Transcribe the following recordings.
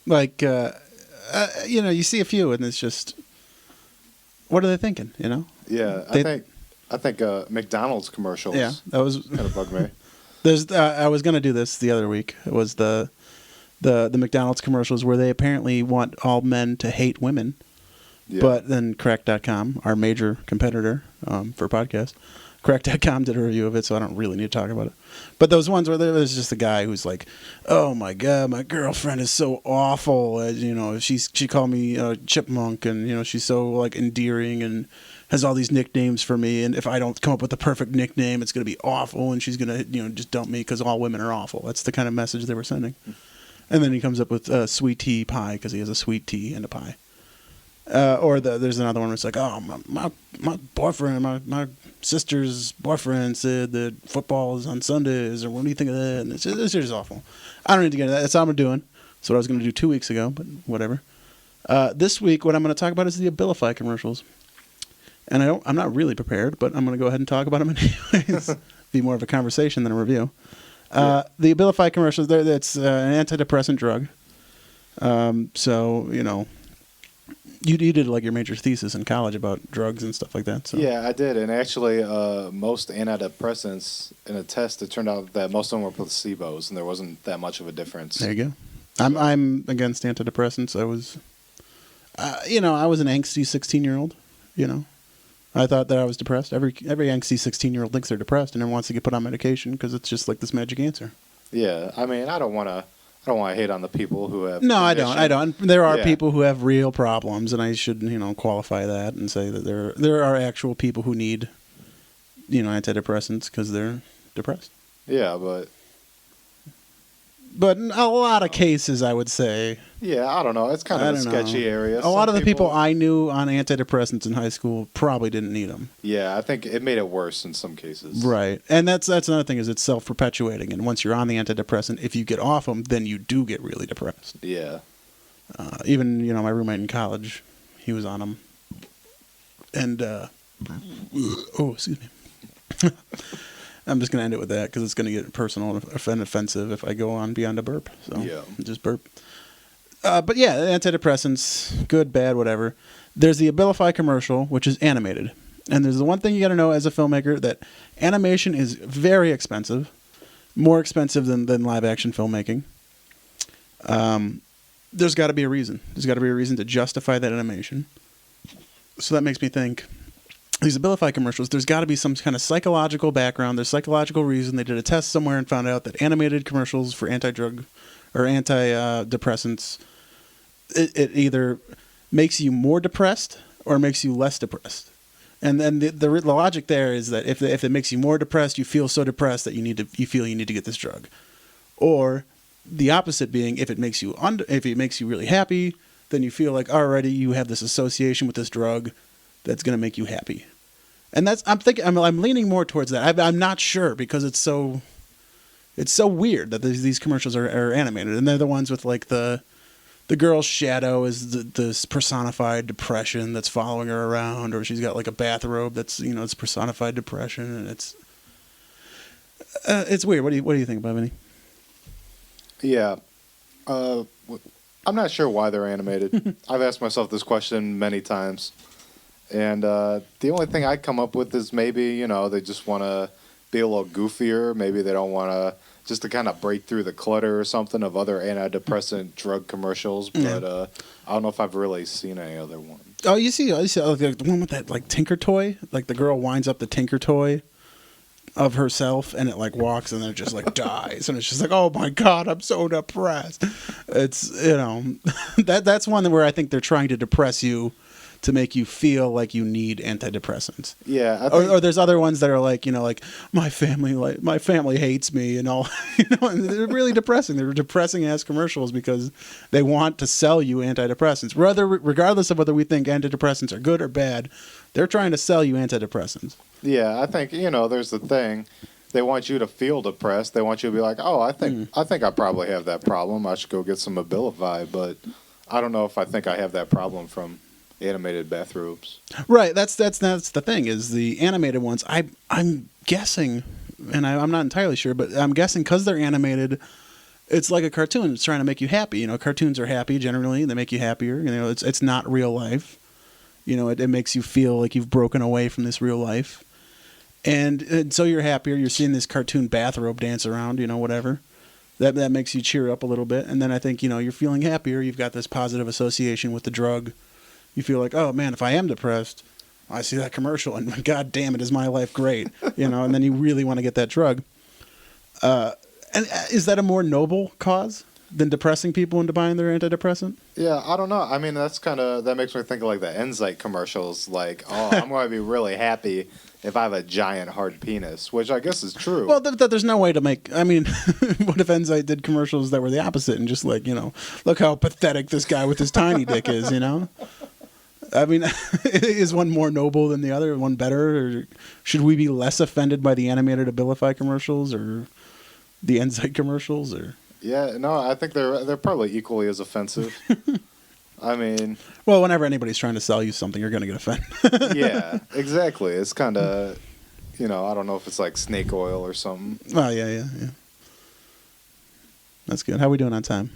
Like, you see a few, and it's just, what are they thinking? Yeah, I think McDonald's commercials. Yeah, that was kind of bug me. I was gonna do this the other week. It was the McDonald's commercials where they apparently want all men to hate women. Yeah. But then Crack.com, our major competitor for podcasts, Crack.com did a review of it, so I don't really need to talk about it. But those ones where there's just a guy who's like, "Oh my God, my girlfriend is so awful. She called me chipmunk, and she's so like endearing and has all these nicknames for me. And if I don't come up with the perfect nickname, it's gonna be awful, and she's gonna just dump me because all women are awful." That's the kind of message they were sending. And then he comes up with sweet tea pie because he has a sweet tea and a pie. There's another one where it's like, oh, my boyfriend, my sister's boyfriend said that football is on Sundays, or what do you think of that? And it's just awful. I don't need to get into that. That's all I'm doing. That's what I was going to do 2 weeks ago, but whatever. This week, what I'm going to talk about is the Abilify commercials. And I'm not really prepared, but I'm going to go ahead and talk about them anyways. Be more of a conversation than a review. The Abilify commercials, that's an antidepressant drug. You did like your major thesis in college about drugs and stuff like that. So. Yeah, I did. And actually, most antidepressants in a test, it turned out that most of them were placebos, and there wasn't that much of a difference. There you go. I'm against antidepressants. I was an angsty 16-year-old. I thought that I was depressed. Every angsty 16-year-old thinks they're depressed and then wants to get put on medication because it's just like this magic answer. Yeah, I mean, I don't want to hate on the people who have. No, condition. I don't. There are people who have real problems, and I should qualify that and say that there are actual people who need antidepressants because they're depressed. Yeah, but in a lot of cases, I would say. Yeah, I don't know. It's kind of a sketchy area. A lot of the people I knew on antidepressants in high school probably didn't need them. Yeah, I think it made it worse in some cases. Right, and that's another thing is it's self-perpetuating. And once you're on the antidepressant, if you get off them, then you do get really depressed. Yeah. Even my roommate in college, he was on them, and excuse me. I'm just going to end it with that because it's going to get personal and offensive if I go on beyond a burp. So yeah. Just burp. But yeah, antidepressants, good, bad, whatever. There's the Abilify commercial, which is animated. And there's the one thing you got to know as a filmmaker, that animation is very expensive, more expensive than live action filmmaking. There's got to be a reason. There's got to be a reason to justify that animation. So that makes me think, these Abilify commercials, there's got to be some kind of psychological background. There's psychological reason. They did a test somewhere and found out that animated commercials for anti-drug or antidepressants, it either makes you more depressed or makes you less depressed. And then the logic there is that if it makes you more depressed, you feel so depressed that you feel you need to get this drug. Or the opposite being, if it makes you really happy, then you feel like already you have this association with this drug that's going to make you happy. And I'm leaning more towards that. I'm not sure because it's so weird that these commercials are animated, and they're the ones with like the girl's shadow is this personified depression that's following her around, or she's got like a bathrobe that's it's personified depression, and it's weird. What do you think about Vinnie? Yeah, I'm not sure why they're animated. I've asked myself this question many times. And the only thing I come up with is maybe, they just want to be a little goofier. Maybe they don't want to, just to kind of break through the clutter or something of other antidepressant drug commercials. But I don't know if I've really seen any other one. Oh, you see the one with that like Tinker toy? Like the girl winds up the Tinker toy of herself and it like walks and then it just like dies. And it's just like, oh my God, I'm so depressed. It's, that's one where I think they're trying to depress you to make you feel like you need antidepressants. Yeah. Or there's other ones that are like, my family hates me and all, and they're really depressing. They're depressing ass commercials because they want to sell you antidepressants. Regardless of whether we think antidepressants are good or bad, they're trying to sell you antidepressants. Yeah. I think, there's the thing. They want you to feel depressed. They want you to be like, oh, I think I probably have that problem. I should go get some Abilify, but I don't know if I think I have that problem from animated bathrobes. Right, that's the thing is the animated ones. I'm guessing, and I'm not entirely sure, but I'm guessing because they're animated, it's like a cartoon. It's trying to make you happy. You know, cartoons are happy generally. They make you happier. You know, it's not real life. You know, it makes you feel like you've broken away from this real life. And so you're happier. You're seeing this cartoon bathrobe dance around, you know, whatever. That makes you cheer up a little bit. And then I think, you know, you're feeling happier. You've got this positive association with the drug. You feel like, oh, man, if I am depressed, I see that commercial and God damn it, is my life great. You know, and then you really want to get that drug. And is that a more noble cause than depressing people into buying their antidepressant? Yeah, I don't know. I mean, that makes me think of like the Enzyte commercials. Like, oh, I'm going to be really happy if I have a giant hard penis, which I guess is true. Well, there's no way to make. I mean, what if Enzyte did commercials that were the opposite and just like, you know, look how pathetic this guy with his tiny dick is, you know? I mean, is one more noble than the other? One better? Or should we be less offended by the animated Abilify commercials or the Enzyte commercials? Or yeah, no, I think they're probably equally as offensive. I mean, well, whenever anybody's trying to sell you something, you're going to get offended. Yeah, exactly. It's kind of, you know, I don't know if it's like snake oil or something. Oh, yeah. That's good. How are we doing on time?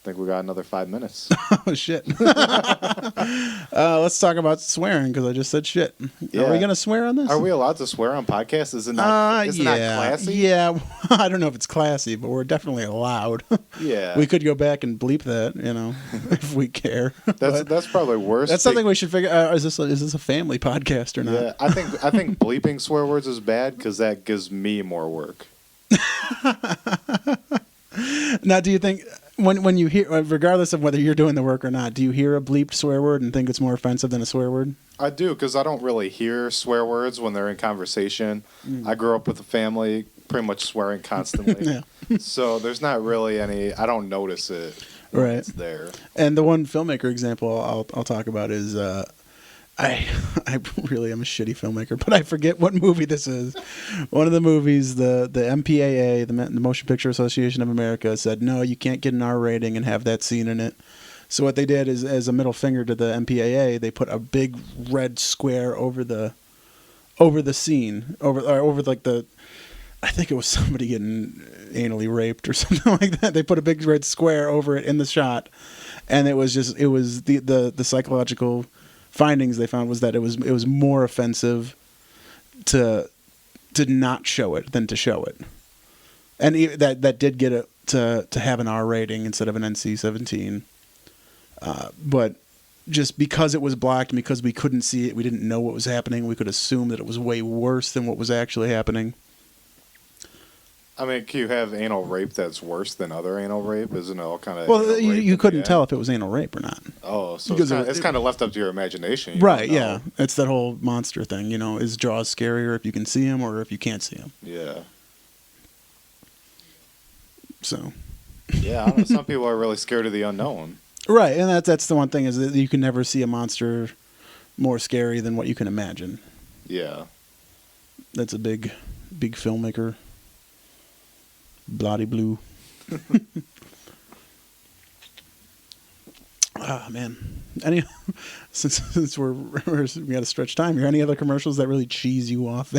I think we got another 5 minutes. Oh, shit. Let's talk about swearing, because I just said shit. Yeah. Are we going to swear on this? Are we allowed to swear on podcasts? Is it not classy? Yeah. I don't know if it's classy, but we're definitely allowed. Yeah. We could go back and bleep that, you know, if we care. That's probably worse. That's something we should figure out. Is this a family podcast or not? Yeah, I think bleeping swear words is bad because that gives me more work. Now, do you think when you hear, regardless of whether you're doing the work or not, do you hear a bleeped swear word and think it's more offensive than a swear word? I do, because I don't really hear swear words when they're in conversation. I grew up with a family pretty much swearing constantly. Yeah. So there's not really any, I don't notice it when Right. it's there. And the one filmmaker example I'll talk about is I really am a shitty filmmaker, but I forget what movie this is. One of the movies, the MPAA, the Motion Picture Association of America, said, no, you can't get an R rating and have that scene in it. So what they did is, as a middle finger to the MPAA, they put a big red square over the scene, over like the, I think it was somebody getting anally raped or something like that. They put a big red square over it in the shot, and it was the psychological findings they found was that it was more offensive to not show it than to show it, and that did get it to have an R rating instead of an NC-17. But just because it was blocked, and because we couldn't see it, we didn't know what was happening. We could assume that it was way worse than what was actually happening. I mean, can you have anal rape that's worse than other anal rape? Isn't it all kind of... Well, you couldn't tell if it was anal rape or not. Oh, so Because it's kind of left up to your imagination. You right, don't know. yeah. It's that whole monster thing, you know. Is Jaws scarier if you can see him or if you can't see him? Yeah. So... Yeah, I don't know. Some people are really scared of the unknown. Right, and that's the one thing, is that you can never see a monster more scary than what you can imagine. Yeah. That's a big filmmaker. Bloody blue. Ah, man. Since we got to stretch time here, any other commercials that really cheese you off?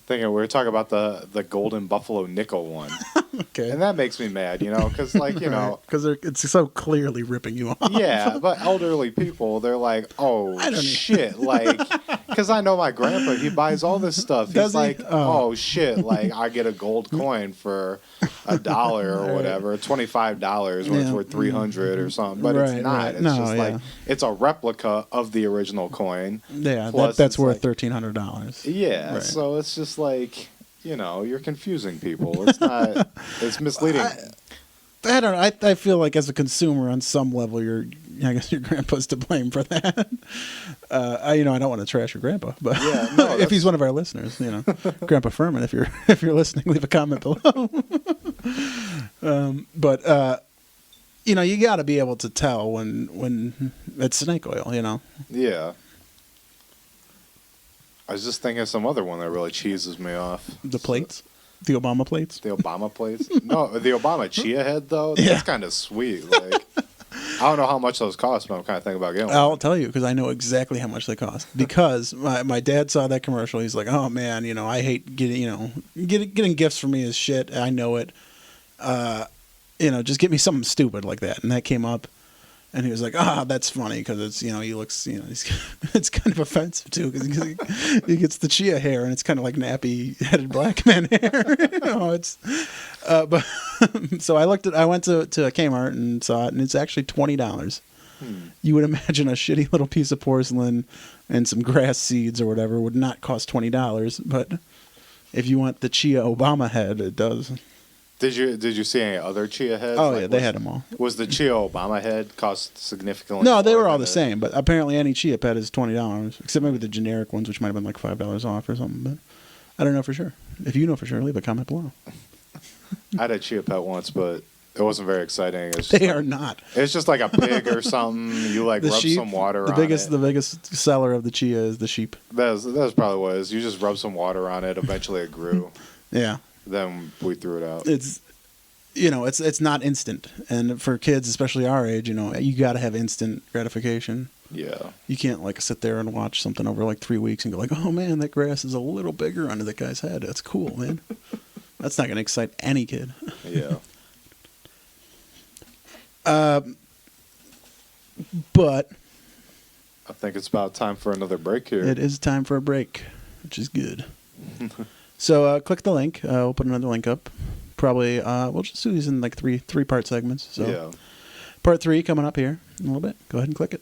Thinking we were talking about the Golden Buffalo Nickel one. Okay. And that makes me mad, you know, because, like, you know... Because it's so clearly ripping you off. Yeah, but elderly people, they're like, oh, I don't shit. Like, because I know my grandpa, he buys all this stuff. Does He's he? like, oh, shit. Like, I get a gold coin for $1 or whatever, $25 when it's worth $300 or something. But it's not. Right. It's No, just yeah. like, it's a replica of the original coin. Yeah, Plus that's it's worth like- $1,300. Yeah, Right. so it's just like, you know, you're confusing people. It's not, it's misleading. I don't know. I feel like as a consumer, on some level, I guess your grandpa's to blame for that. I don't want to trash your grandpa, but Yeah, no, if he's one of our listeners, you know, Grandpa Furman, if you're listening, leave a comment below. But you got to be able to tell when it's snake oil, you know. Yeah. I was just thinking of some other one that really cheeses me off. The plates, the Obama plates. The Obama plates? No, the Obama chia head, though? That's Yeah. kind of sweet. Like, I don't know how much those cost, but I'm kind of thinking about getting one. I'll tell you because I know exactly how much they cost. Because my dad saw that commercial. He's like, "Oh man, I hate getting gifts for me is shit. I know it. Just get me something stupid like that." And that came up, and he was like, that's funny because it's he looks he's it's kind of offensive too because he gets the chia hair and it's kind of like nappy headed black man hair. It's but so I went to Kmart and saw it, and it's actually $20. You would imagine a shitty little piece of porcelain and some grass seeds or whatever would not cost $20, but if you want the Chia Obama head, it does. Did you see any other Chia heads? Oh, yeah, they had them all. Was the Chia Obama head cost significantly No, they more were all than the same, but apparently any Chia pet is $20, except maybe the generic ones, which might have been like $5 off or something, but I don't know for sure. If you know for sure, leave a comment below. I had a Chia pet once, but it wasn't very exciting. They are not. It's just like a pig or something. You rub sheep, some water on it. The biggest seller of the Chia is the sheep. That's probably what it is. You just rub some water on it. Eventually it grew. Yeah. Then we threw it out. It's not instant, and for kids, especially our age, you got to have instant gratification. Yeah. You can't sit there and watch something over 3 weeks and go oh man, that grass is a little bigger under that guy's head. That's cool, man. That's not going to excite any kid. Yeah. But I think it's about time for another break here. It is time for a break, which is good. So click the link. We'll put another link up. Probably we'll just do these in three-part segments. So yeah. Part 3 coming up here in a little bit. Go ahead and click it.